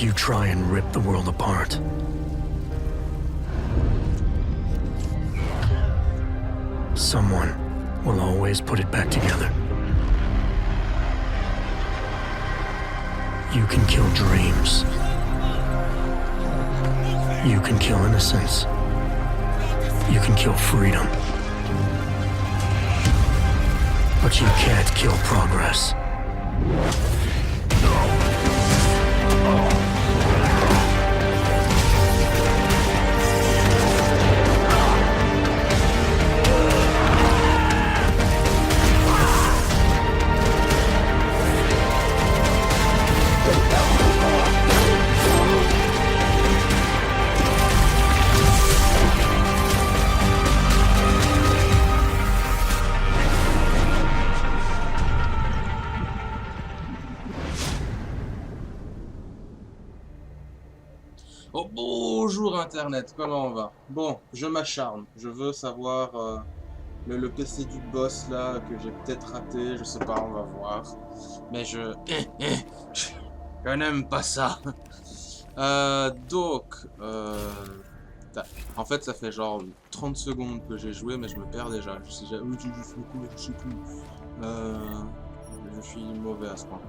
if you try and rip the world apart, someone will always put it back together. You can kill dreams. You can kill innocence. You can kill freedom. But you can't kill progress. Oh, bonjour Internet, comment on va? Bon, je m'acharne, je veux savoir le PC du boss là que j'ai peut-être raté, je sais pas, on va voir. Mais je n'aime pas ça. En fait ça fait genre 30 secondes que j'ai joué mais je me perds déjà. Je sais jamais, je sais plus. Je suis mauvais à ce point.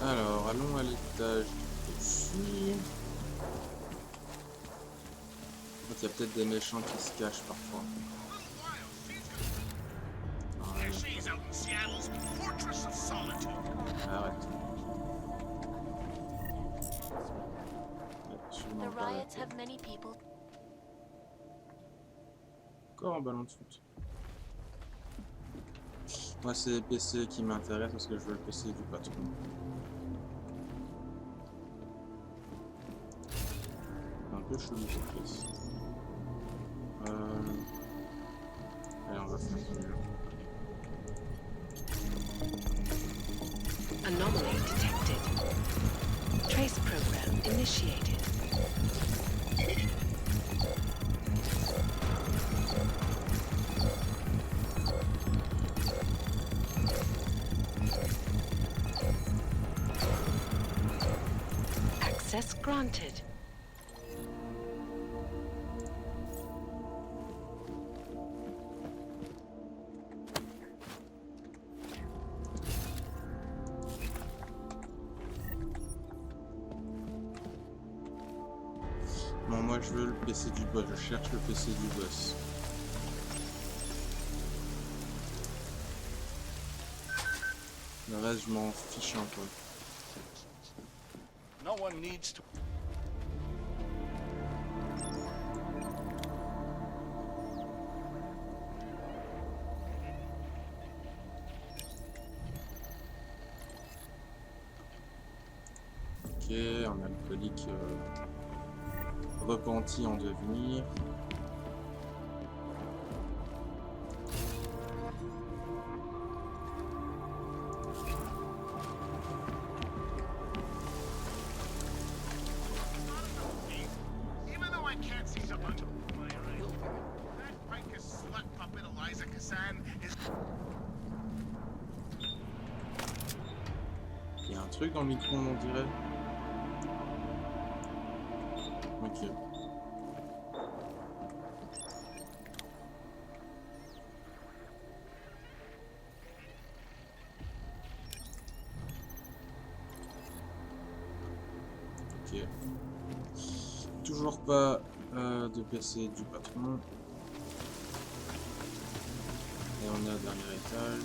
Alors, allons à l'étage dessus. En fait, il y a peut-être des méchants qui se cachent parfois. Voilà. Arrête. Encore un ballon de foot. Moi, c'est les PC qui m'intéressent parce que je veux le PC du patron. Un peu chelou cette pièce. Allez, on va faire celui-là. Anomaly detected. Trace program initiated. Access granted. Non, moi je veux le PC du boss, je cherche le PC du boss. Le reste, je m'en fiche un peu. No one needs to. Ok, on a alcoolique repenti en devenir. Il y a un truc dans le micro-ondes, on dirait. Ok. Ok. Toujours pas de PC du patron. Et on est au dernier étage.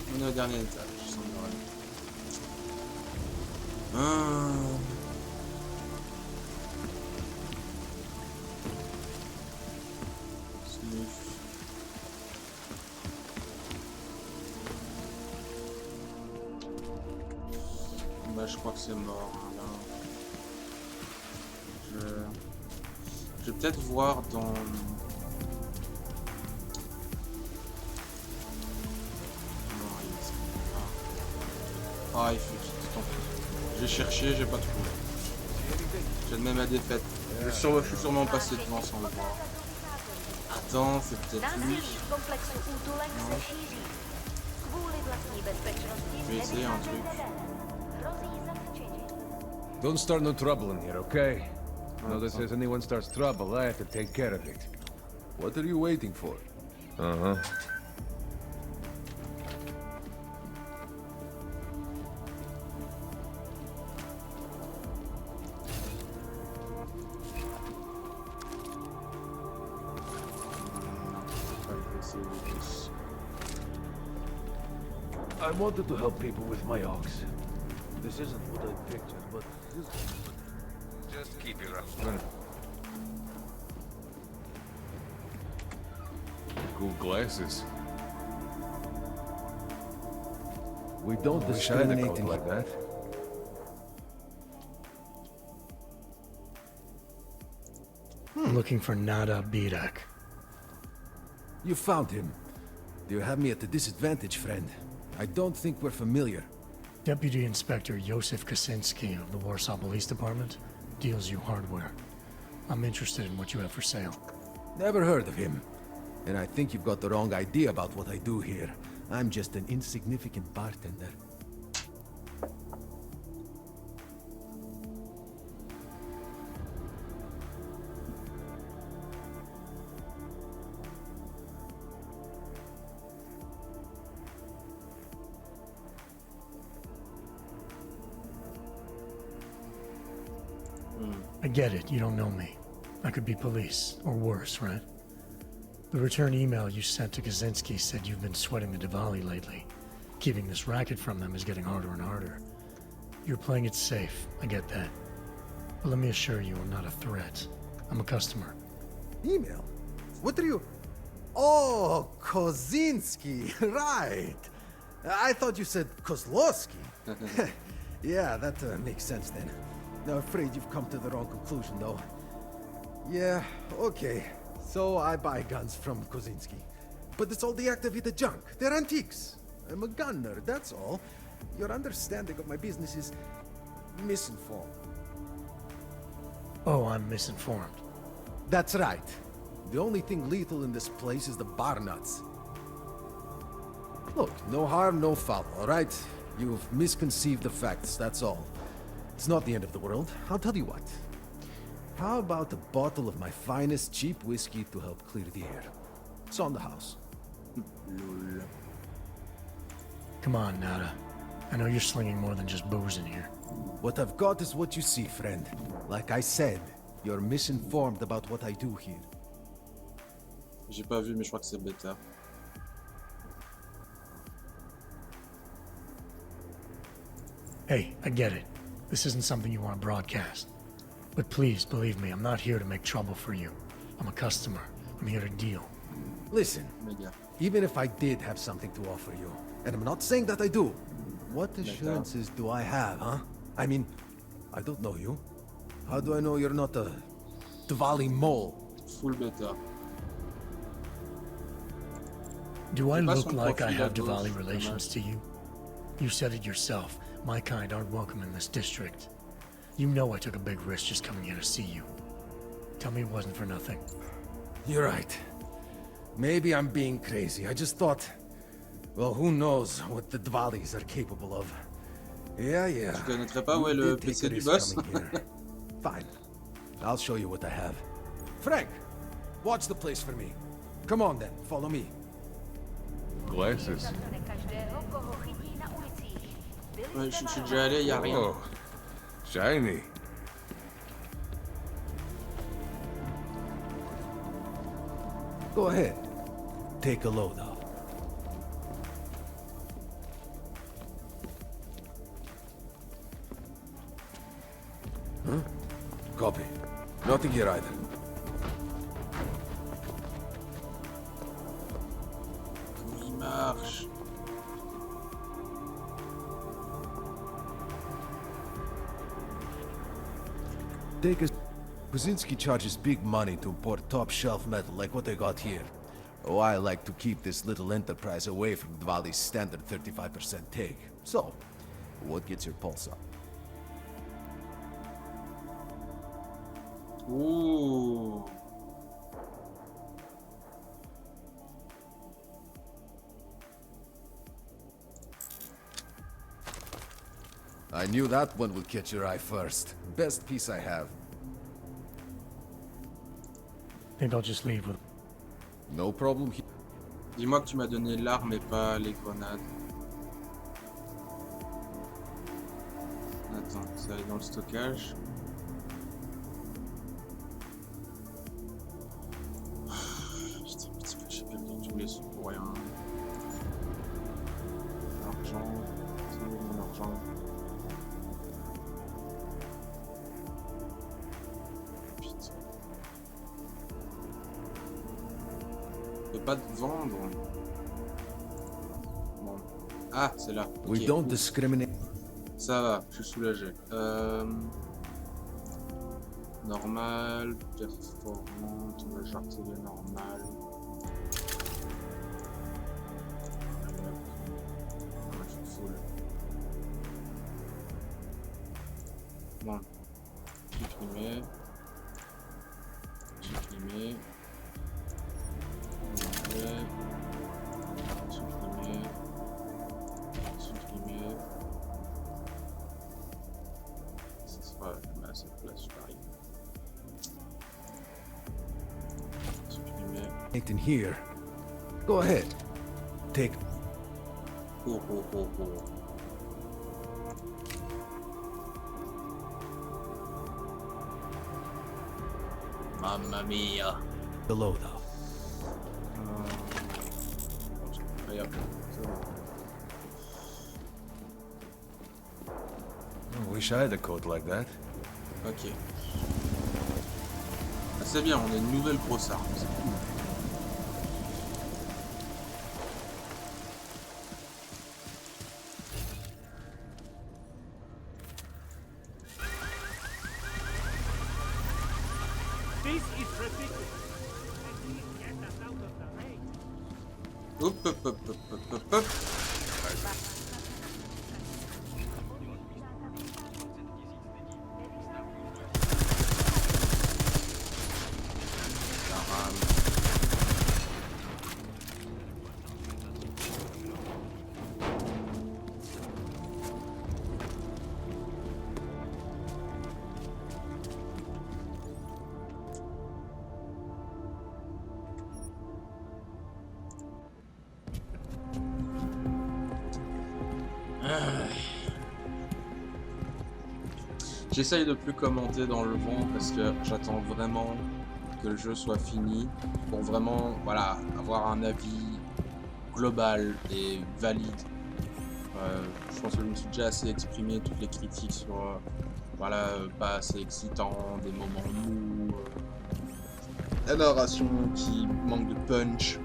On est au dernier étage, semblerait. Sniff. Bah, je crois que c'est mort. Hein, là. Je vais peut-être voir dans... Ah, il faut. Tant pis. J'ai cherché, j'ai pas trouvé. J'admets ma défaite. Je suis sûrement passé devant sans le voir. Attends, c'est peut-être lui. Násilí v komplexu útulek se šíří. Kvůli vlastní bezpečnosti Je vais essayer un truc. hrozí zatčení. Don't start no trouble in here, okay? Now that says anyone starts trouble, I have to take care of it. What are you waiting for? Uh-huh. I wanted to help people with my ox. This isn't what I pictured, but just keep your up. Cool glasses. We don't discriminate like that. Looking for Nada Birak. You found him. You have me at a disadvantage, friend. I don't think we're familiar. Deputy Inspector Josef Kaczynski of the Warsaw Police Department deals you hardware. I'm interested in what you have for sale. Never heard of him. And I think you've got the wrong idea about what I do here. I'm just an insignificant bartender. I get it, you don't know me. I could be police, or worse, right? The return email you sent to Kaczynski said you've been sweating the Diwali lately. Keeping this racket from them is getting harder and harder. You're playing it safe, I get that. But let me assure you, I'm not a threat. I'm a customer. Email? What are you... Oh, Kozinski, right. I thought you said Kozlowski. Yeah, that makes sense then. I'm afraid you've come to the wrong conclusion, though. Yeah, okay. So I buy guns from Kozinski. But it's all deactivated junk. They're antiques. I'm a gunner, that's all. Your understanding of my business is misinformed. Oh, I'm misinformed. That's right. The only thing lethal in this place is the bar nuts. Look, no harm, no foul, all right? You've misconceived the facts, that's all. It's not the end of the world. I'll tell you what. How about a bottle of my finest cheap whiskey to help clear the air? It's on the house. Lol. Come on, Nada. I know you're slinging more than just booze in here. What I've got is what you see, friend. Like I said, you're misinformed about what I do here. J'ai pas vu, mais je crois que c'est bêta. Hey, I get it. This isn't something you want to broadcast. But please, believe me, I'm not here to make trouble for you. I'm a customer. I'm here to deal. Listen, Méga. even if I did have something to offer you, and I'm not saying that I do, what assurances do I have, huh? I mean, I don't know you. How do I know you're not a Diwali mole? Full bêta. Do I C'est pas look son like I profil have à gauche, Diwali relations dommage. to you? You said it yourself. My kind aren't welcome in this district. You know I took a big risk just coming here to see you. Tell me it wasn't for nothing. You're right. Maybe I'm being crazy. I just thought... Well, who knows what the Dvalis are capable of. Yeah. Je connaîtrais pas où est You le did take PC a du risk boss. coming here. Fine. I'll show you what I have. Frank, watch the place for me. Come on then, follow me. Glasses. Zavřeme každého, koho chytí na ulicích. Byli Ouais, jste je suis varovat. déjà allé, y a rien. Oh, shiny. Go ahead. Take a load off. Huh? Copy. Nothing here either. Il marche. Take a... Kuzinski charges big money to import top-shelf metal like what they got here. Oh, I like to keep this little enterprise away from Dvali's standard 35% take. So, What gets your pulse up? Ouh. I knew that one would catch your eye first. Best piece I have. Think I'll just leave with. No problem. Dis-moi que tu m'as donné l'arme et pas les grenades. Attends, ça va aller dans le stockage. Putain, j'ai perdu tous les sous pour rien. L'argent, c'est mon argent. Putain. Je peux pas te vendre. Bon. Ah, c'est là. We Ok. don't discriminate. Ça va, je suis soulagé. Normal, performante, on va jarter le normal. Ouais, je suis full. Bon. Supprimer. Supprimer. Supprimer. Supprimer. Supprimer. Ça sera à cette place, pareil. Supprimer. In here. Go ahead. Take. Oh, oh, oh, oh. Mamma mia. Below though. Regarde. I wish I had a coat like that. Ok. Ah, c'est bien, on a une nouvelle grosse arme. C'est cool. This is ridiculous. Please get us out of the rain. Hop, hop, hop, hop, hop, hop, hop. La rame. J'essaye de plus commenter dans le vent parce que j'attends vraiment que le jeu soit fini pour vraiment voilà, avoir un avis global et valide. Je pense que je me suis déjà assez exprimé toutes les critiques sur voilà, pas assez excitant, des moments mous, la narration qui manque de punch,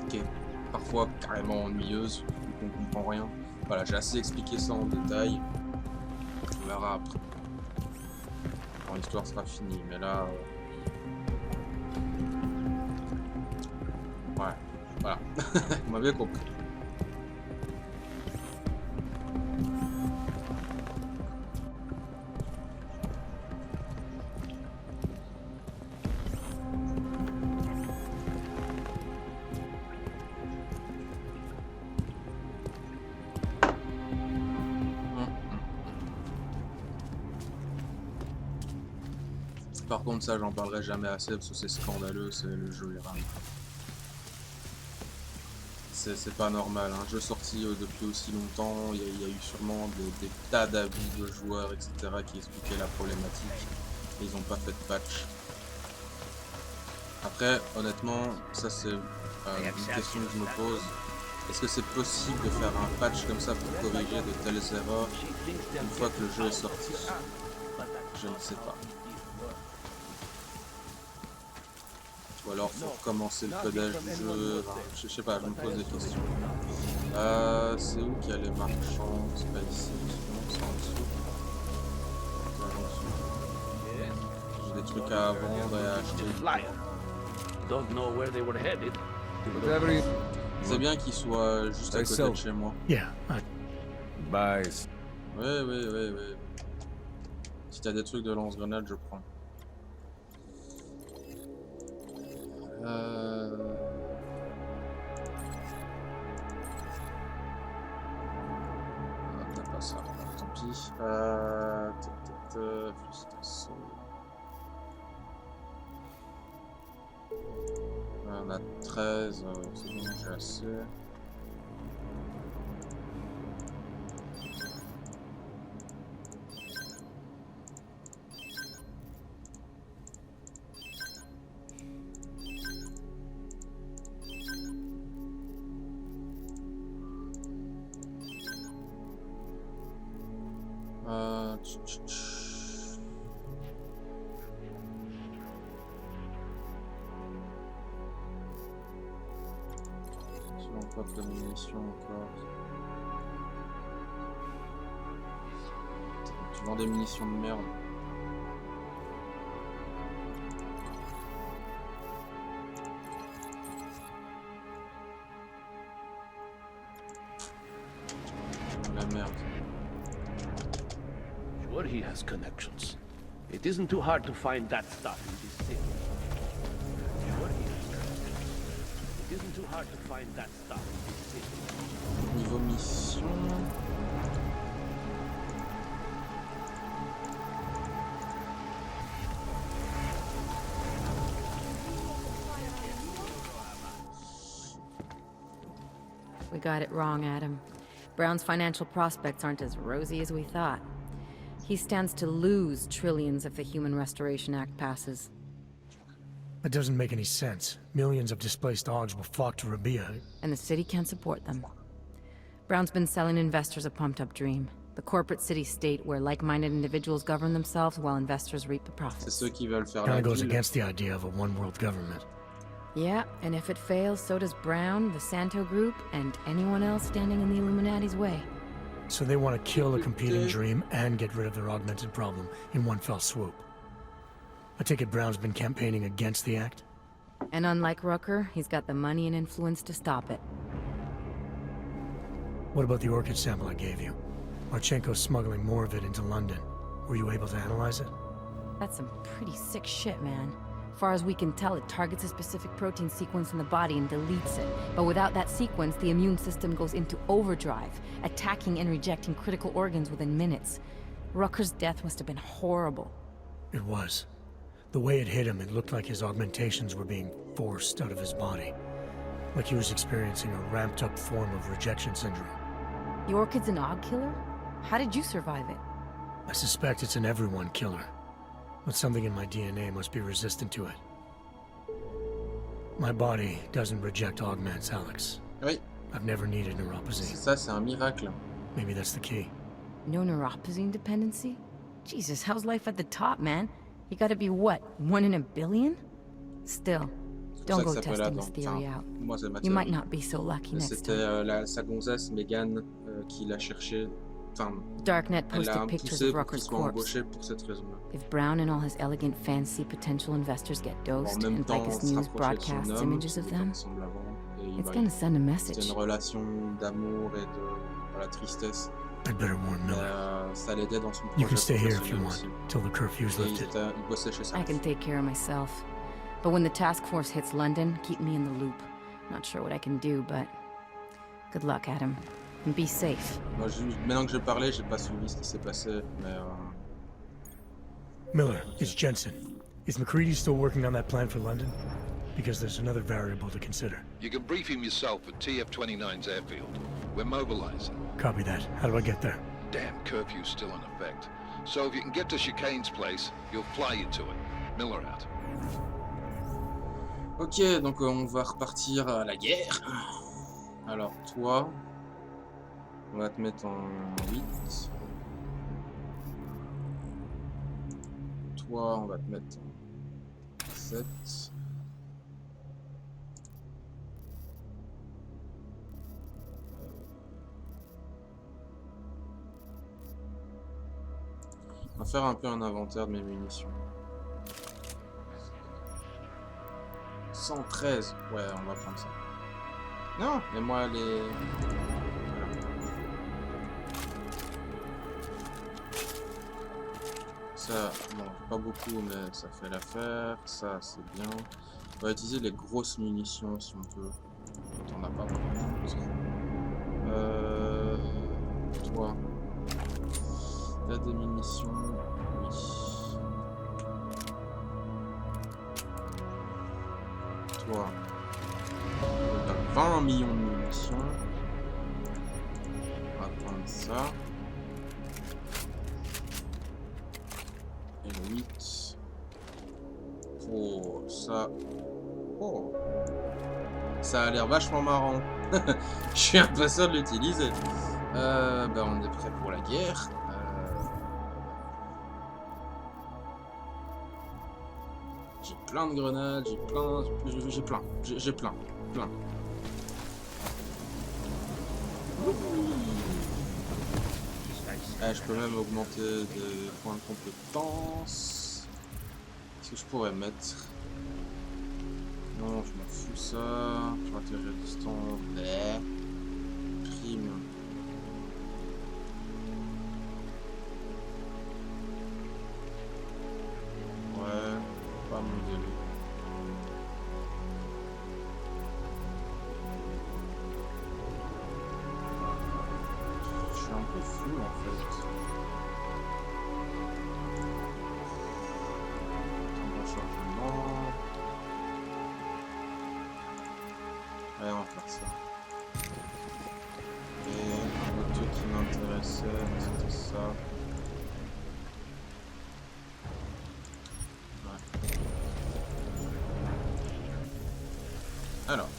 qui est parfois carrément ennuyeuse, on comprend rien. Voilà, j'ai assez expliqué ça en détail. On verra après. Quand l'histoire sera finie, mais là... Ouais, voilà. Vous m'avez compris. Par contre, ça, j'en parlerai jamais assez parce que c'est scandaleux, c'est le jeu les rames. C'est pas normal, un jeu sorti depuis aussi longtemps, il y a eu sûrement des tas d'avis de joueurs, etc. qui expliquaient la problématique. Et ils n'ont pas fait de patch. Après, honnêtement, ça c'est une question que je me pose. Est-ce que c'est possible de faire un patch comme ça pour corriger de telles erreurs une fois que le jeu est sorti? Je ne sais pas. Ou alors faut recommencer le codage du jeu, je sais pas, je me pose des questions. C'est où qu'il y a les marchands? C'est pas ici, non, c'est en dessous. J'ai des trucs à vendre et à acheter. Don't know where they were headed. Whatever you... C'est bien qu'il soit juste à côté de chez moi. Yeah, Bye. Oui. Si t'as des trucs de lance-grenade, je prends. Ah, t'as pas ça, tant pis. On a 13, c'est bon, j'ai assez. Pas de munitions encore. Tu vends des munitions de merde. La merde. Sure, he has connections. It isn't too hard to find that stuff in this city. Sure, he has connections. It isn't too hard to find that stuff in this city. Niveau mission. We got it wrong, Adam. Brown's financial prospects aren't as rosy as we thought. He stands to lose trillions if the Human Restoration Act passes. That doesn't make any sense. Millions of displaced Augs will flock to Rabia. And the city can't support them. Brown's been selling investors a pumped-up dream. The corporate city-state where like-minded individuals govern themselves while investors reap the C'est profits. ceux qui veulent faire Kinda la goes ville. against the idea of a one-world government. Yeah, and if it fails, so does Brown, the Santo Group, and anyone else standing in the Illuminati's way. So they want to kill a competing dream and get rid of their augmented problem in one fell swoop. I take it Brown's been campaigning against the act? And unlike Rucker, he's got the money and influence to stop it. What about the orchid sample I gave you? Marchenko's smuggling more of it into London. Were you able to analyze it? That's some pretty sick shit, man. Far as we can tell, it targets a specific protein sequence in the body and deletes it. But without that sequence, the immune system goes into overdrive, attacking and rejecting critical organs within minutes. Rucker's death must have been horrible. It was. The way it hit him, it looked like his augmentations were being forced out of his body. Like he was experiencing a ramped-up form of rejection syndrome. The orchid's an Aug killer? How did you survive it? I suspect it's an everyone killer. But something in my DNA must be resistant to it. My body doesn't reject augments, Alex. Oui, I've never needed neuropathy. ça c'est un miracle. Maybe that's the key. No neuropathy dependency? Jesus, how's life at the top, man? You gotta be what, 1 in a billion? Still, C'est don't pour go ça que ça s'appelle testing this Adam. theory Enfin, out. moi c'est ma You might théorie. not be so lucky next C'était time. sa gonzesse Megan qui l'a cherché. Enfin, Darknet elle l'a posted pictures poussé of pour qu'il Rucker's soit corpse. embauché pour cette raison-là. If Brown and all his elegant fancy potential investors get En dosed, même and temps, Vicus se News rapprocher de son broadcasts homme, images of c'était them, comme semble avant, et it's bah, gonna send a c'était message. une relation d'amour et de voilà, tristesse. I'd better warn Miller. Ça l'aidait dans son projet You can stay here if you professionnel want, aussi. till the curfew's Et lifted. il bossait chez ça. I can take care of myself. But when the task force hits London, keep me in the loop. Not sure what I can do, but good luck, Adam. And be safe. Moi, maintenant que je parlais, j'ai pas suivi ce qui s'est passé, mais Miller, it's Jensen. Is McCready still working on that plan for London? Because there's another variable to consider. You can brief him yourself at TF-29's airfield. We're mobilizing. Copy that. How do I get there? Damn curfew's still in effect. So if you can get to Chicane's place, he'll fly you to it. Miller out. Ok, donc on va repartir à la guerre. Alors toi, on va te mettre en 8. Toi, on va te mettre en 7. On va faire un peu un inventaire de mes munitions. 113, ouais, on va prendre ça. Non, mais moi les... Voilà. Ça, bon, pas beaucoup, mais ça fait l'affaire. Ça, c'est bien. On va utiliser les grosses munitions si on peut. Quand on n'a pas beaucoup. Toi. T'as des munitions? Oui. Toi. T'as 20 millions de munitions. On va prendre ça. Et le 8. Oh, ça. Oh. Ça a l'air vachement marrant. Je suis impatient de l'utiliser. Ben on est prêt pour la guerre. J'ai plein de grenades, j'ai plein. Je peux même augmenter des points de compétence. Qu'est-ce que je pourrais mettre? Non, je m'en fous ça. Je vais atterrir à distance. Prime. Ouais, pas mon délai. Je suis un peu fou en fait. Temps de rechargement. Ouais, on va faire ça. Et un autre truc qui m'intéressait, c'était ça. Ouais. Alors.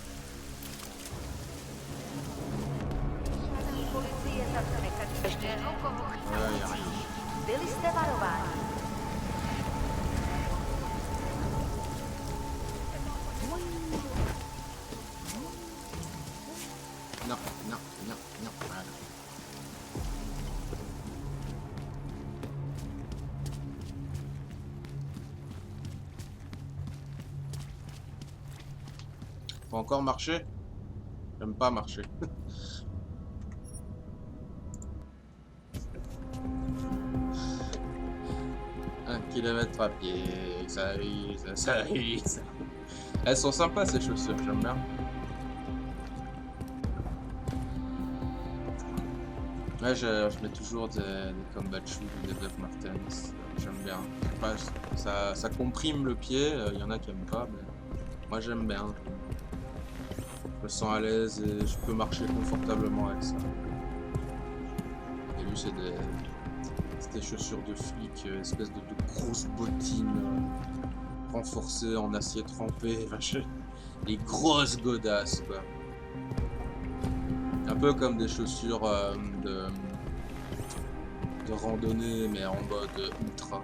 Ouais, y a rien. Byli jste varováni. Non, voilà. Faut encore marcher? J'aime pas marcher. 1 kilomètre à pied, ça arrive. Elles sont sympas ces chaussures, j'aime bien. Ouais, je mets toujours des combat shoes ou des Doc Martens. J'aime bien. Ça comprime le pied, il y en a qui aiment pas, mais moi j'aime bien. Je me sens à l'aise et je peux marcher confortablement avec ça. Et lui, c'est des chaussures de flic, espèce de grosses bottines renforcées en acier trempé, les grosses godasses quoi. Un peu comme des chaussures de randonnée mais en mode ultra.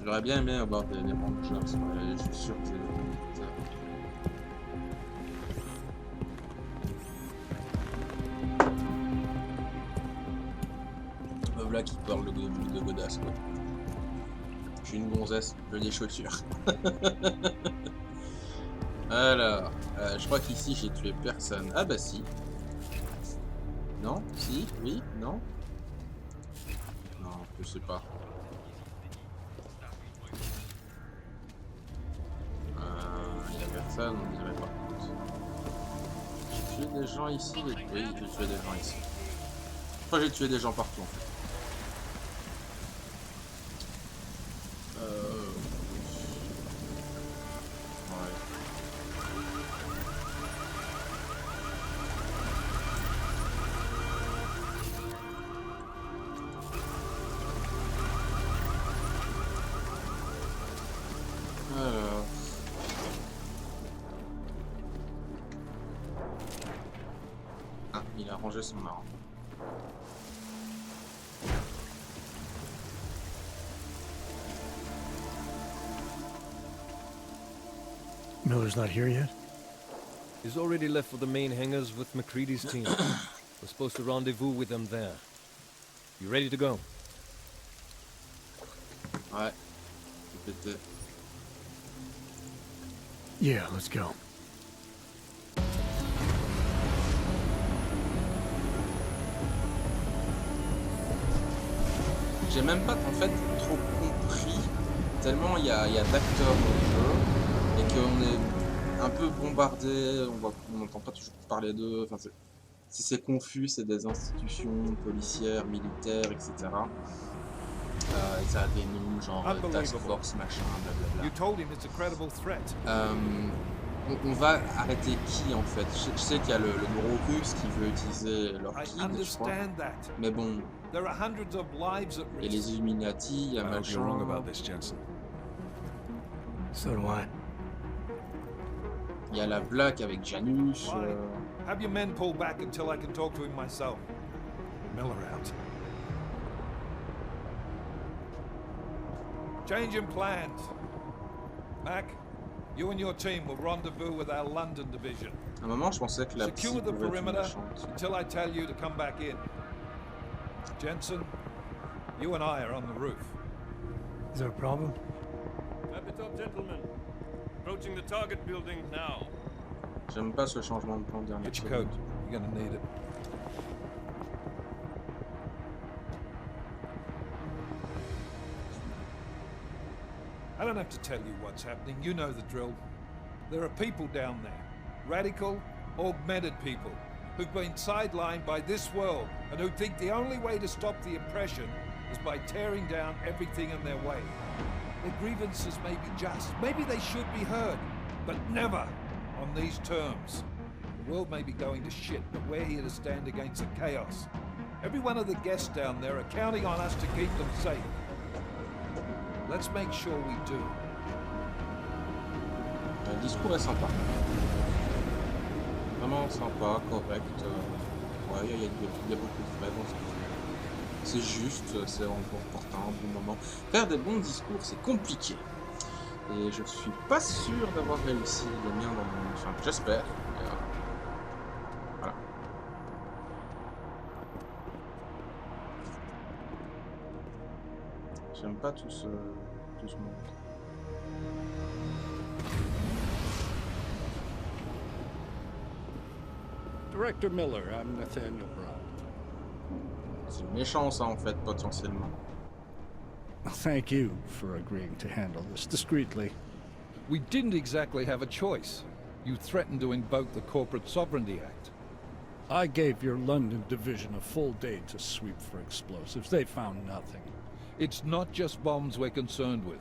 J'aurais bien aimé avoir des rangers sur les chaussures voilà qui parle de godasse quoi. Je suis une gonzesse, je veux des chaussures. Alors, je crois qu'ici j'ai tué personne. Ah bah si. Non? Si? Oui? Non? Non, je sais pas. Il y a personne, on dirait par contre. J'ai tué des gens ici? Oui, j'ai tué des gens ici. Je crois que j'ai tué des gens partout en fait. Il a rangé son arme. Miller's not here yet? He's already left for the main hangars with McCready's team. We're supposed to rendezvous with them there. You ready to go? Ouais. Pété. Yeah, let's go. j'ai même pas en fait trop compris, tellement il y a d'acteurs dans le jeu, et qu'on est un peu bombardé, on n'entend pas toujours parler d'eux, enfin c'est confus, c'est des institutions policières, militaires, etc. Et ça a des noms genre Task Force, machin, blablabla. On va arrêter qui en fait? Je sais qu'il y a le gros russe qui veut utiliser leur kid, je crois. Mais bon, et les Illuminati, il y a machin. So do I. Il y a la blague avec Janus. Have your men pull back until I can talk to him myself. Miller out. Change in plans. Mac, you and your team will rendezvous with our London division. À un moment, je pensais que la psy Secure the pouvait être perimeter méchante. until I tell you to come back in. Jensen, you and I are on the roof. Is there a problem? At the top, gentlemen. Approaching the target building now. J'aime pas ce changement de plan dernier. Get your coat. You're gonna need it. I don't have to tell you what's happening. You know the drill. There are people down there. Radical, augmented people who've been sidelined by this world and who think the only way to stop the oppression is by tearing down everything in their way. Their grievances may be just. Maybe they should be heard, but never on these terms. The world may be going to shit, but we're here to stand against the chaos. Every one of the guests down there are counting on us to keep them safe. Let's make sure we do. Le discours est sympa. Vraiment sympa, correct. Ouais, il y a beaucoup de frais dans ce film. C'est juste, c'est opportun, un bon moment. Faire des bons discours, c'est compliqué. Et je suis pas sûr d'avoir réussi les miens dans mon... Enfin, j'espère. Voilà. J'aime pas tout ce monde. Director Miller, I'm Nathaniel Brown. C'est méchant ça en fait, potentiellement. Thank you for agreeing to handle this discreetly. We didn't exactly have a choice. You threatened to invoke the Corporate Sovereignty Act. I gave your London division a full day to sweep for explosives. They found nothing. It's not just bombs we're concerned with.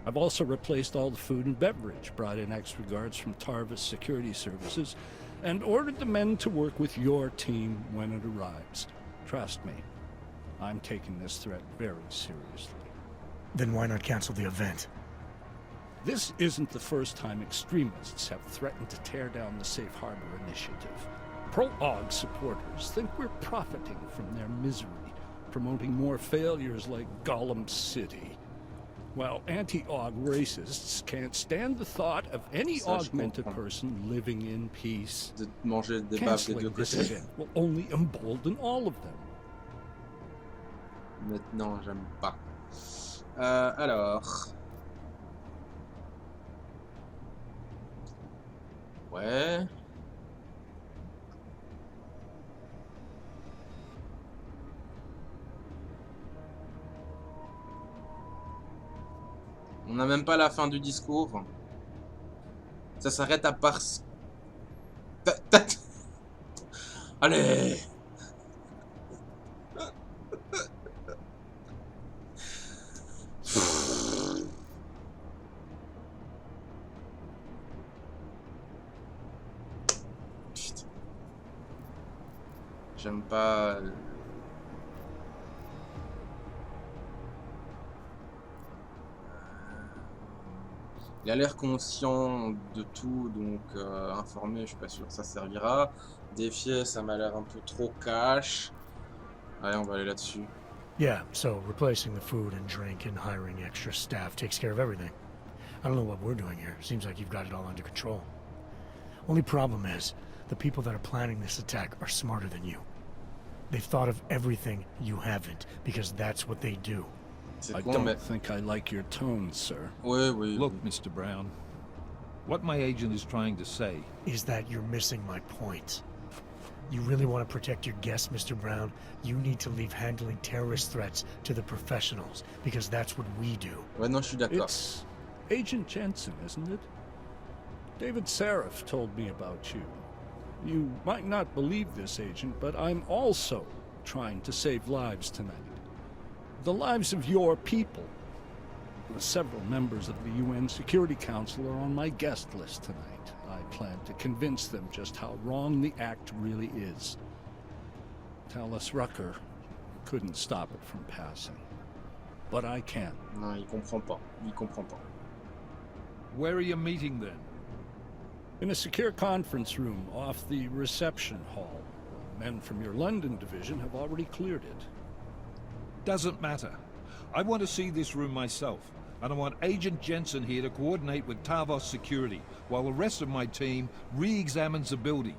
I've also replaced all the food and beverage, brought in extra guards from Tarvis Security Services, and ordered the men to work with your team when it arrives. Trust me, I'm taking this threat very seriously. Then why not cancel the event? This isn't the first time extremists have threatened to tear down the Safe Harbor Initiative. Pro-AUG supporters think we're profiting from their misery, promoting more failures like Gollum City. While anti-AUG racists can't stand the thought of any augmented person living in peace. Canceling this event will only embolden all of them. Maintenant, j'aime pas. Alors... Ouais... On n'a même pas la fin du discours. Ça s'arrête à part... Allez! J'aime pas... Il a l'air conscient de tout, donc informé, je suis pas sûr que ça servira. Défier, ça m'a l'air un peu trop cash. Allez, on va aller là-dessus. Yeah, so replacing the food and drink and hiring extra staff takes care of everything. I don't know what we're doing here. Seems like you've got it all under control. Only problem is, the people that are planning this attack are smarter than you. They've thought of everything you haven't, because that's what they do. I don't think I like your tone, sir. Look, Mr. Brown, what my agent is trying to say is that you're missing my point. You really want to protect your guests, Mr. Brown? You need to leave handling terrorist threats to the professionals, because that's what we do. Ouais, non, je suis d'accord. It's Agent Jensen, isn't it? David Seraph told me about you. You might not believe this, Agent, but I'm also trying to save lives tonight. The lives of your people. Several members of the UN Security Council are on my guest list tonight. I plan to convince them just how wrong the act really is. Tallis Rucker couldn't stop it from passing. But I can. Non, il comprend pas. Il comprend pas. Where are you meeting then? In a secure conference room off the reception hall. Men from your London division have already cleared it. Doesn't matter. I want to see this room myself, and I want Agent Jensen here to coordinate with Tavos Security, while the rest of my team re-examines the building.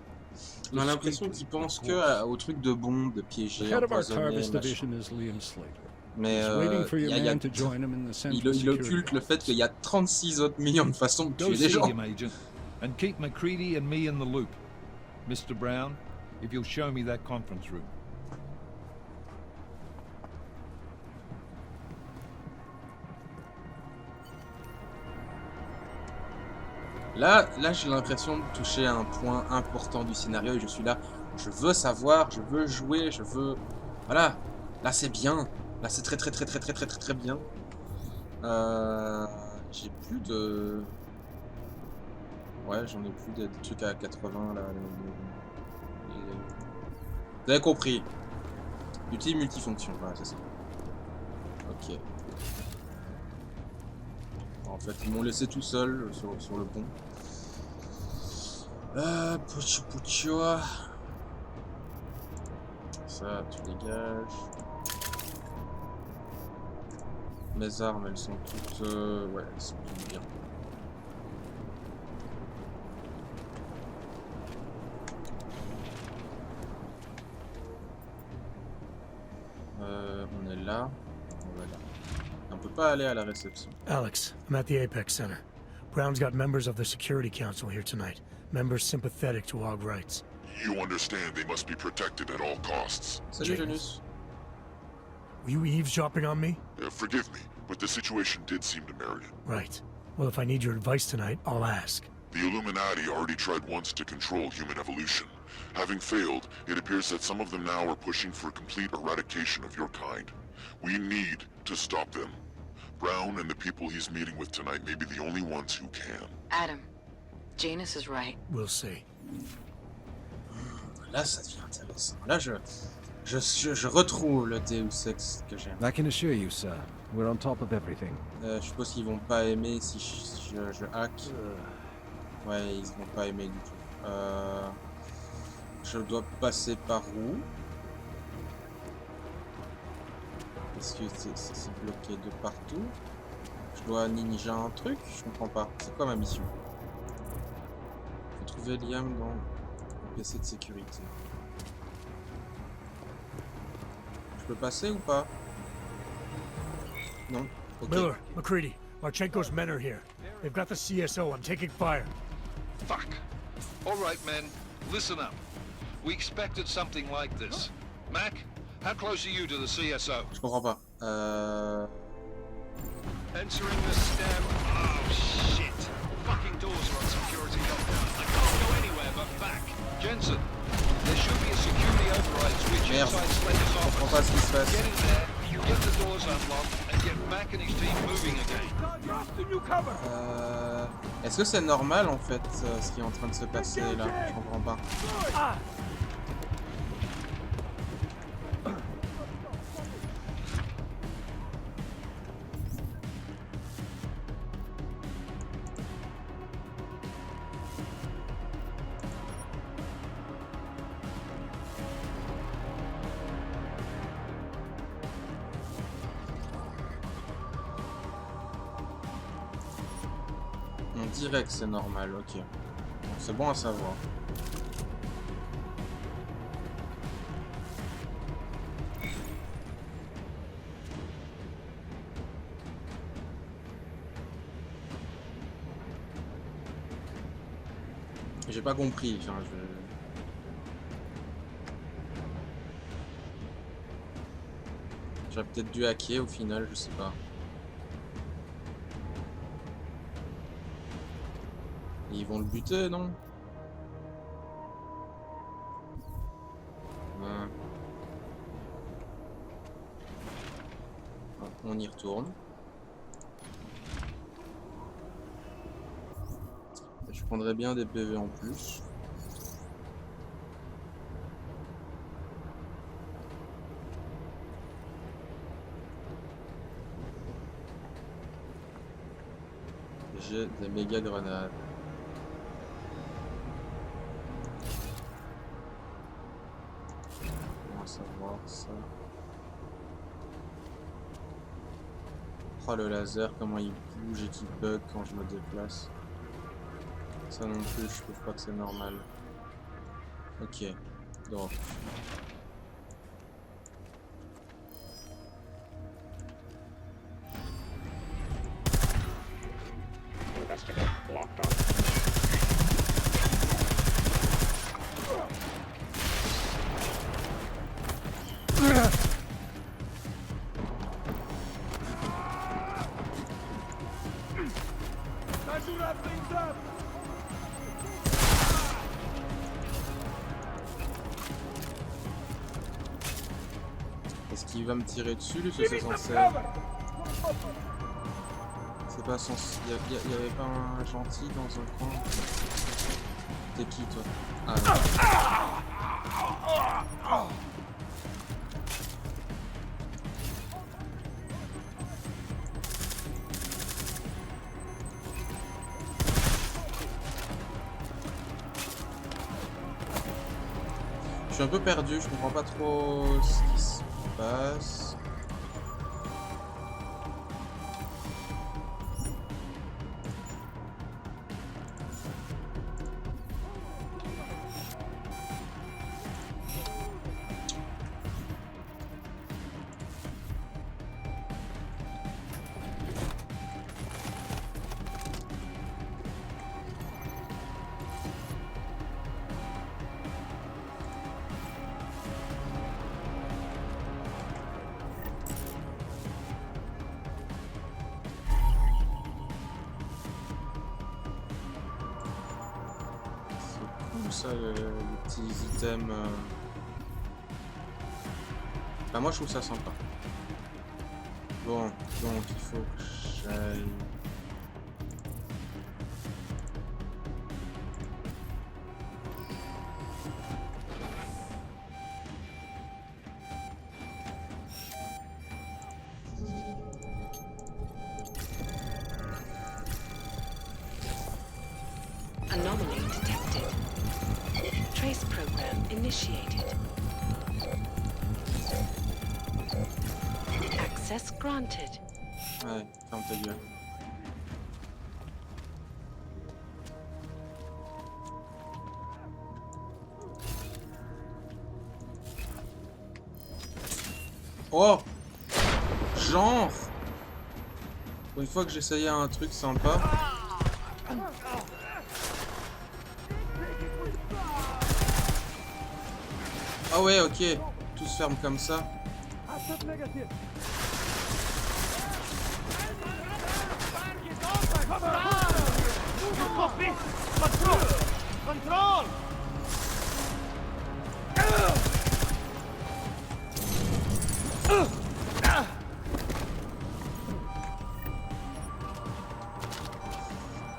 On a l'impression qu'il pense que au truc de bombe, de piéger, empoisonner, division is Liam Slater. Mais il occulte le fait qu'il y a 36 autres millions de façons de tuer des gens. Agent, and keep McCready and me in the loop. Mr. Brown, if you'll show me that conference room. Là j'ai l'impression de toucher à un point important du scénario et je suis là, je veux savoir, je veux jouer, je veux... Voilà, là c'est bien, là c'est très bien. J'ai plus de... Ouais, j'en ai plus des trucs à 80 là. Vous avez compris. Outil multifonction, voilà, c'est ça. Ok. En fait, ils m'ont laissé tout seul sur le pont. Puccio. Ça, tu dégages. Mes armes, elles sont toutes... ouais, elles sont toutes bien. On est là. Voilà. On peut pas aller à la réception. Alex, I'm at the Apex Center. Brown's got members of the Security Council here tonight. Members sympathetic to AUG rights. You understand they must be protected at all costs. Salut, Janus. Were you eavesdropping on me? Forgive me, but the situation did seem to merit it. Right. Well, if I need your advice tonight, I'll ask. The Illuminati already tried once to control human evolution. Having failed, it appears that some of them now are pushing for complete eradication of your kind. We need to stop them. Brown and the people he's meeting with tonight may be the only ones who can. Adam, Janus is right. We'll see. Là, ça devient intéressant. Là, je retrouve le Deus Ex que j'aime. I can assure you, sir, we're on top of everything. Je suppose qu'ils vont pas aimer si je hack. Ouais, ils vont pas aimer du tout. Je dois passer par où? Est-ce que c'est bloqué de partout? Je dois ninja un truc? Je comprends pas. C'est quoi ma mission? Faut trouver Liam dans le PC de sécurité. Je peux passer ou pas? Non. Ok. Miller, McCready, Marchenko's men are here. They've got the CSO. I'm taking fire. Fuck. All right, men. Listen up. We expected something like this. Mac, how close are you to the CSO? Je comprends pas. Entering the stem. Oh shit! Fucking doors are on security lockdown. I can't go anywhere but back. Jensen, there should be a security override switch Merde. inside Slater's Je comprends pas ce qui se passe. Get in there, get the doors unlocked, and get Mac and his team moving again. Est-ce que c'est normal en fait ce qui est en train de se passer là? Je comprends pas. On dirait que c'est normal, ok. C'est bon à savoir. J'ai pas compris. Enfin, J'aurais peut-être dû hacker au final, je sais pas. Et ils vont le buter, non? Ouais. On y retourne. Je prendrais bien des PV en plus. J'ai des méga grenades. On va savoir ça. Oh le laser, comment il bouge et qu'il bug quand je me déplace. Ça non plus, je trouve pas que c'est normal. Ok, donc. Est-ce qu'il va me tirer dessus, lui, c'est censé... C'est pas censé... Il y avait pas un gentil dans un coin? T'es qui, toi? Ah, non. Je suis un peu perdu, je comprends pas trop ce qui se passe. Ça, les petits items. Enfin, moi je trouve ça sympa. Bon, donc il faut que j'aille. Anomaly detected. Trace program initiated. Access granted. Ouais, ferme ta gueule. Oh! Genre! Pour une fois que j'essayais un truc sympa. Ah ouais, ok. Tout se ferme comme ça.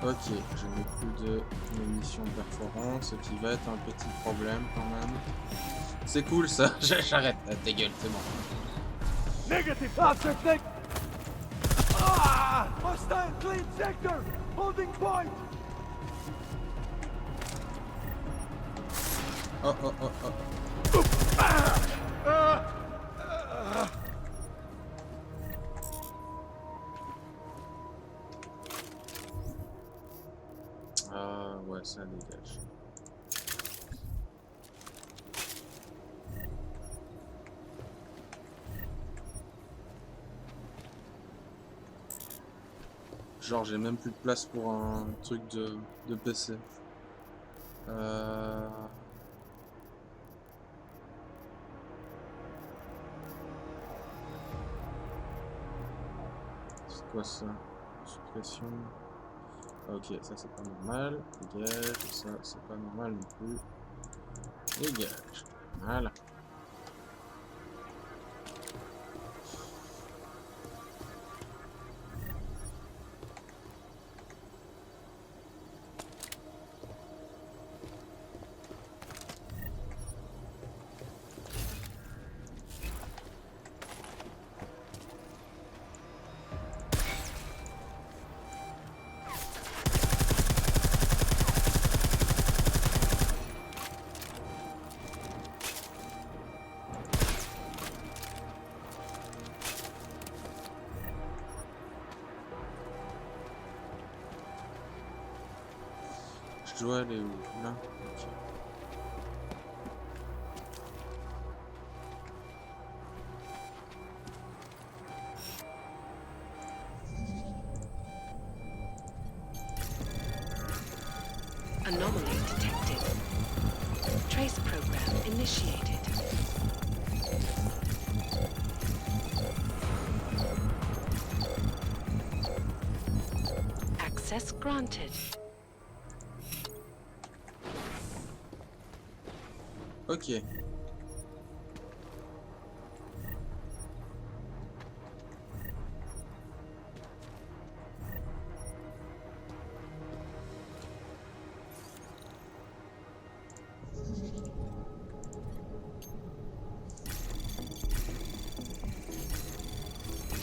Ok, je n'ai plus de munitions perforantes, ce qui va être un petit problème quand même. C'est cool ça, j'arrête, ta gueule, c'est bon. Negative after thing. Ah! Hostile clean sector. Holding point. Oh oh oh oh. Ah ouais, ça dégage. Genre j'ai même plus de place pour un truc de PC. C'est quoi ça? Suppression. Ok, ça c'est pas normal. Dégage, ça c'est pas normal non plus. Dégage. Voilà. Je dois aller où? Là? Ok. Anomaly detected. Trace program initiated. Access granted. Ok.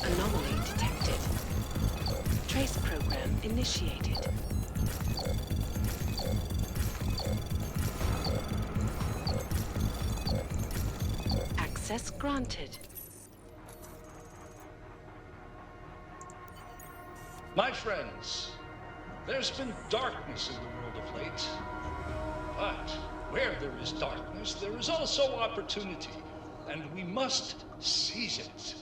Anomaly detected. Trace program initiated. Access granted. My friends, there's been darkness in the world of late. But where there is darkness, there is also opportunity, and we must seize it.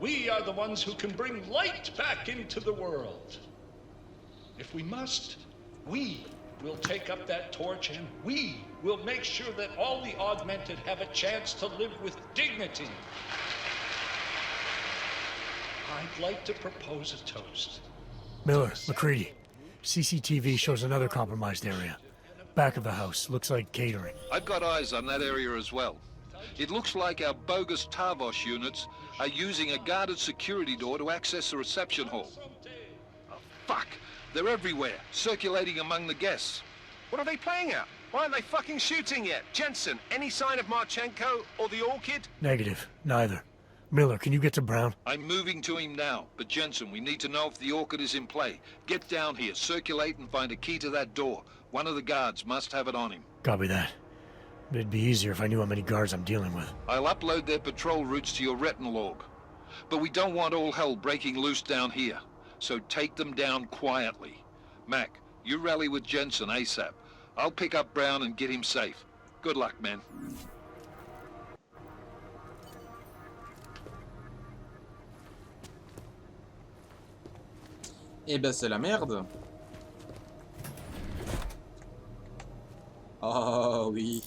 We are the ones who can bring light back into the world. If we must, we will take up that torch, and we will make sure that all the augmented have a chance to live with dignity. I'd like to propose a toast. Miller, McCready. CCTV shows another compromised area. Back of the house. Looks like catering. I've got eyes on that area as well. It looks like our bogus Tarvos units are using a guarded security door to access the reception hall. Oh, fuck! They're everywhere, circulating among the guests. What are they playing at? Why aren't they fucking shooting yet? Jensen, any sign of Marchenko or the Orchid? Negative. Neither. Miller, can you get to Brown? I'm moving to him now, but Jensen, we need to know if the Orchid is in play. Get down here, circulate and find a key to that door. One of the guards must have it on him. Copy that. It'd be easier if I knew how many guards I'm dealing with. I'll upload their patrol routes to your retinal log. But we don't want all hell breaking loose down here. So take them down quietly. Mac, you rally with Jensen ASAP. I'll pick up Brown and get him safe. Good luck, man. Eh ben c'est la merde. Oh oui.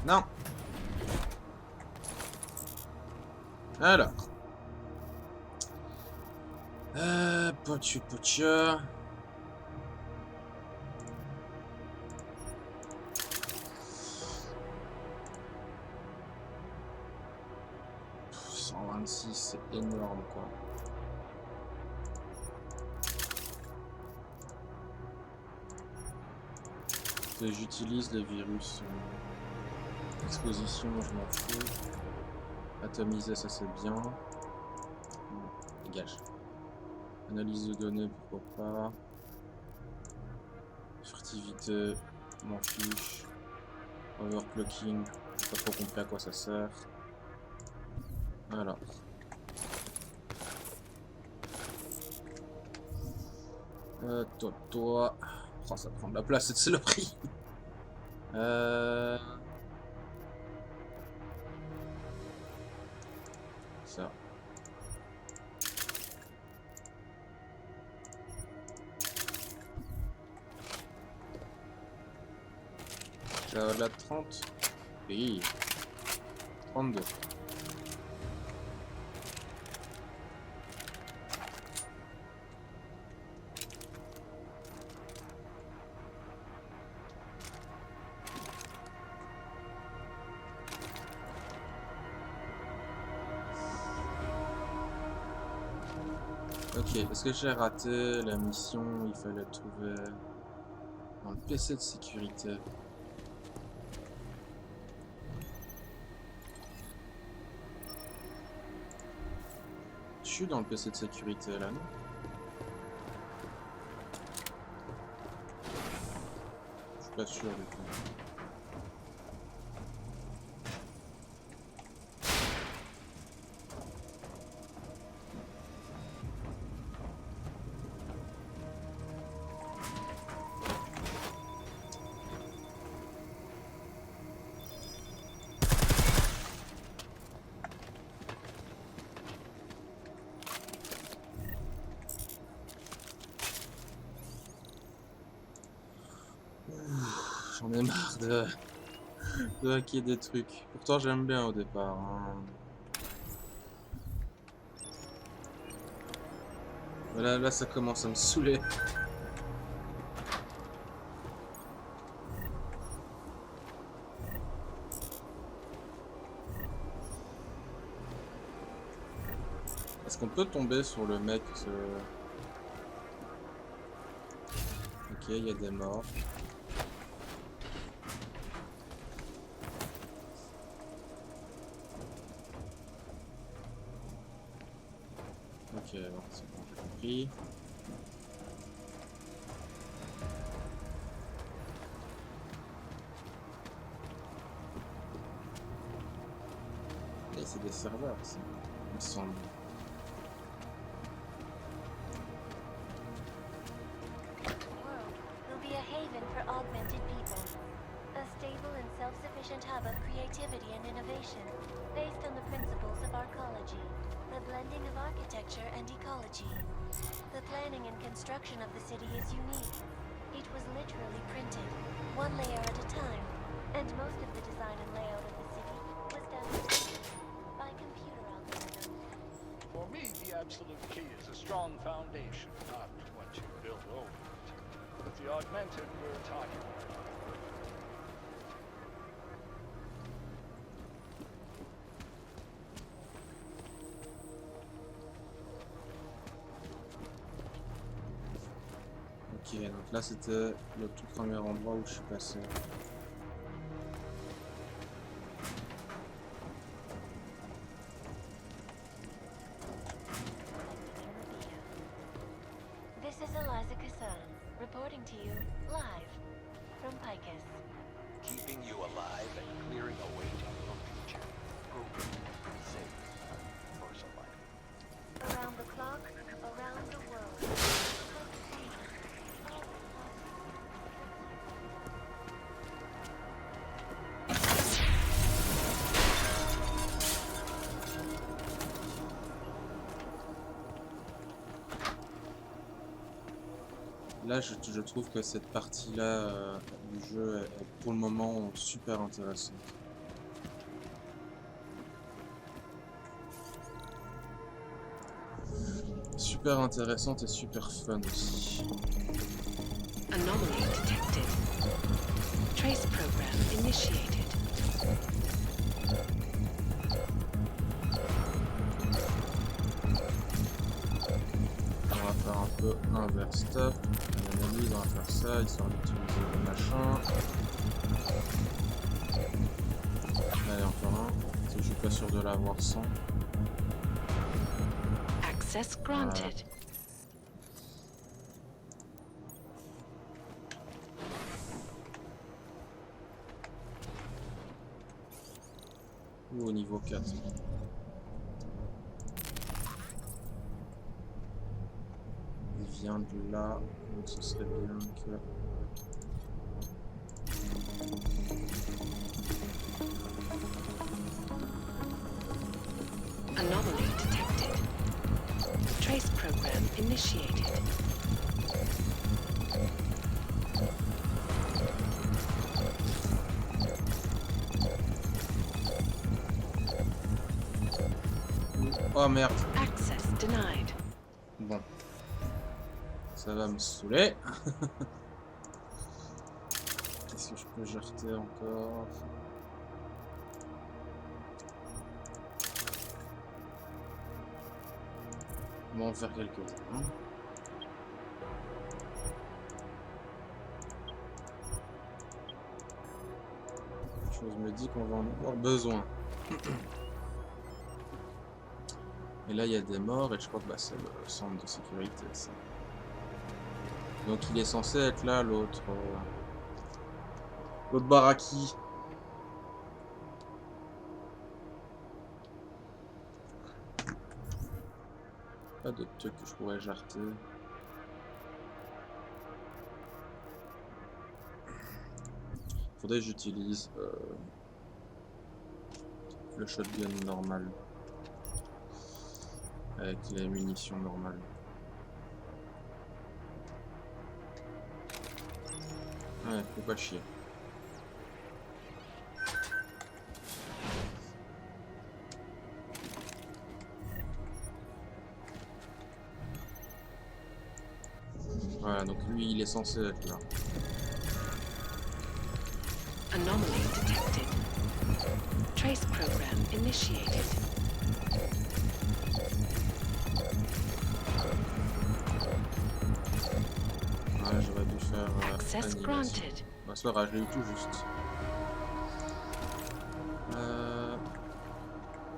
Non. Alors. Pocha pocha. Pff, 126, c'est énorme quoi. J'utilise les virus. Exposition, je m'en fous. Atomiser, ça c'est bien. Dégage. Analyse de données, pourquoi pas. Furtivité, m'en fiche. Overclocking, pas trop compris à quoi ça sert. Voilà. Toi. Oh, ça prend de la place cette saloperie. Ça. Ça va de la 30. Oui. 32. Ok, est-ce que j'ai raté la mission où il fallait trouver dans le PC de sécurité? Je suis dans le PC de sécurité là, non? Je suis pas sûr du tout. J'en ai marre de hacker des trucs. Pourtant j'aime bien au départ. Hein. Mais là ça commence à me saouler. Est-ce qu'on peut tomber sur le mec Ok, il y a des morts. Ok, bon, c'est bon, j'ai compris. Et c'est des serveurs, ça, il me semble. Will be a haven for augmented people. A stable and self-sufficient hub of creativity and innovation, based on the principles of arcology, the blending of architecture and ecology. The planning and construction of the city is unique. It was literally printed, one layer at a time, and most of the design and layout of the city was done by computer algorithms. For me, the absolute key is a strong foundation, not what you build over it. With the augmented, we're talking. Ok, donc là c'était le tout premier endroit où je suis passé. This is Eliza Kassan, reporting to you live from Picus. Keeping you alive and clearing a way to your future. Proven safe for survival. Around the clock, around the world. Là, je trouve que cette partie-là du jeu est pour le moment super intéressante. Super intéressante et super fun aussi. Anomaly detected. Trace program initiated. On va faire un peu inverse stop. L'analyse, on va faire ça, histoire d'utiliser le machin. Allez, encore un. Parce que je suis pas sûr de l'avoir sans. Access granted. Ou au niveau 4. Il vient de là, donc ce serait bien que... Anomaly detected. Trace program initiated. Oh merde. Access denied. Bon. Ça va me saouler. Qu'est-ce que je peux jeter encore? On va en faire quelques-uns. Quelque chose me dit qu'on va en avoir besoin. Et là, il y a des morts et je crois que c'est le centre de sécurité, ça. Donc il est censé être là, l'autre... l'autre baraki. Pas d'autres trucs que je pourrais jarter. Faudrait que j'utilise le shotgun normal. Avec les munitions normales. Ouais, faut pas chier. Voilà, donc lui il est censé être là. Anomaly detected. Trace program initiated. Ouais, j'aurais dû faire Access granted. Bah, c'est pas grave, je l'ai eu tout juste.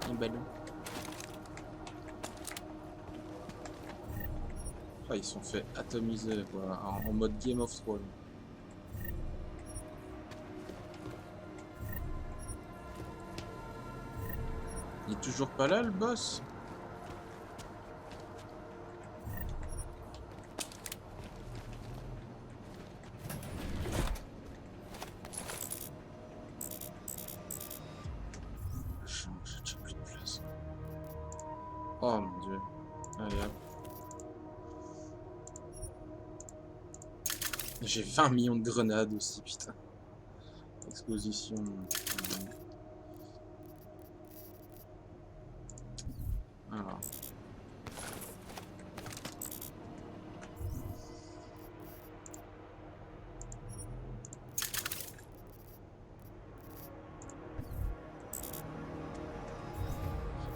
Un ballon. Ah, ils sont fait atomiser quoi, en mode Game of Thrones. Il est toujours pas là le boss? J'ai plus de place. Oh mon dieu. Allez hop. J'ai 20 millions de grenades aussi, putain. Exposition. Alors.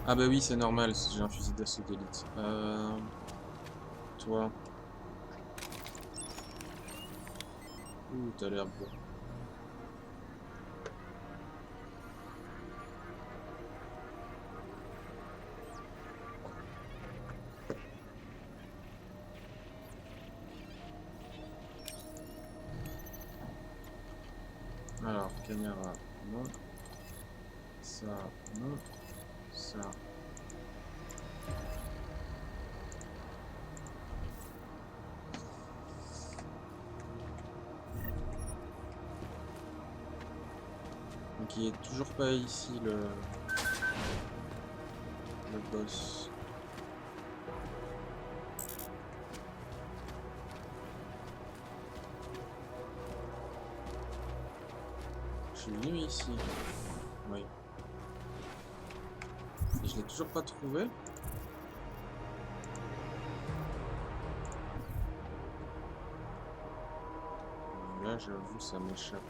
Ah bah oui, c'est normal si j'ai un fusil d'assaut d'élite. Toi. Ouh, t'as l'air beau. Alors, caméra, non. Ça, non. Ça. Donc il est toujours pas ici le boss. Je suis venu ici. Oui. Et je l'ai toujours pas trouvé. Là j'avoue ça m'échappe.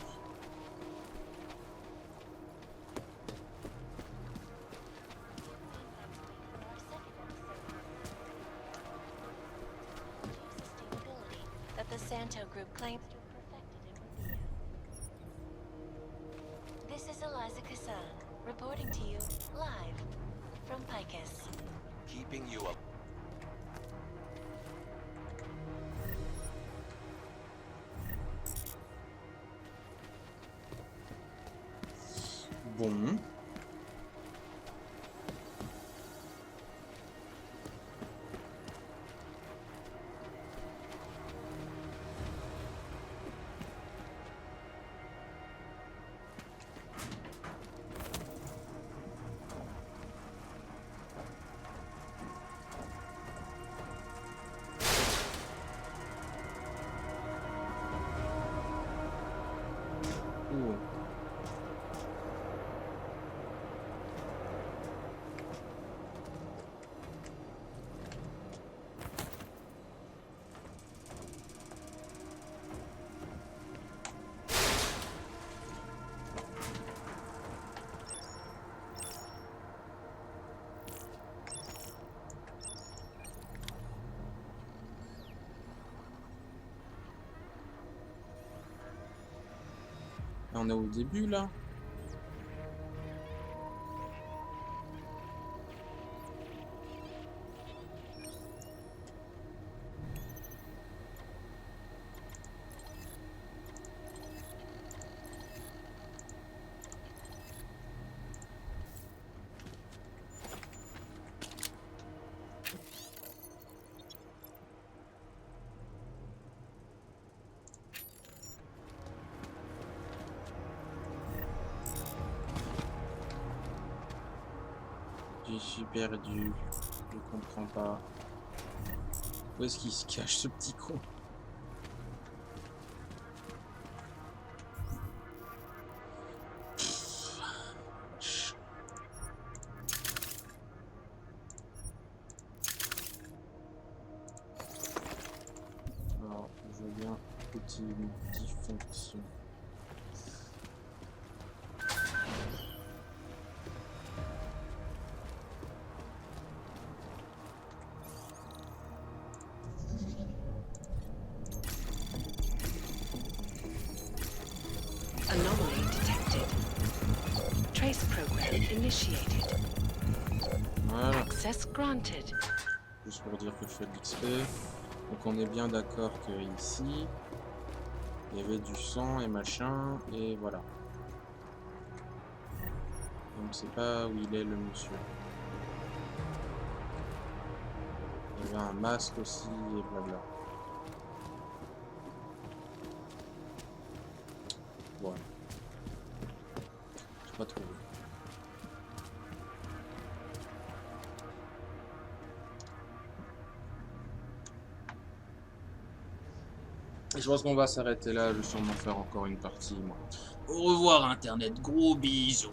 That the Santo group claims to have perfected in Rubia. This is Eliza Kassan, reporting to you live from Picus. Keeping you up. Bon. Ouh. On est au début là. Je suis perdu. Je comprends pas. Où est-ce qu'il se cache ce petit con? Alors, je veux bien petit multifonction. Anomaly detected. Trace program initiated. Voilà. Access granted. Juste pour dire que je fais de l'XP. Donc on est bien d'accord que ici, il y avait du sang et machin, et voilà. On ne sait pas où il est le monsieur. Il y avait un masque aussi, et blabla. Voilà. Je sais pas trouvé. Et je pense qu'on va s'arrêter là, je vais sûrement faire encore une partie, moi. Au revoir Internet, gros bisous.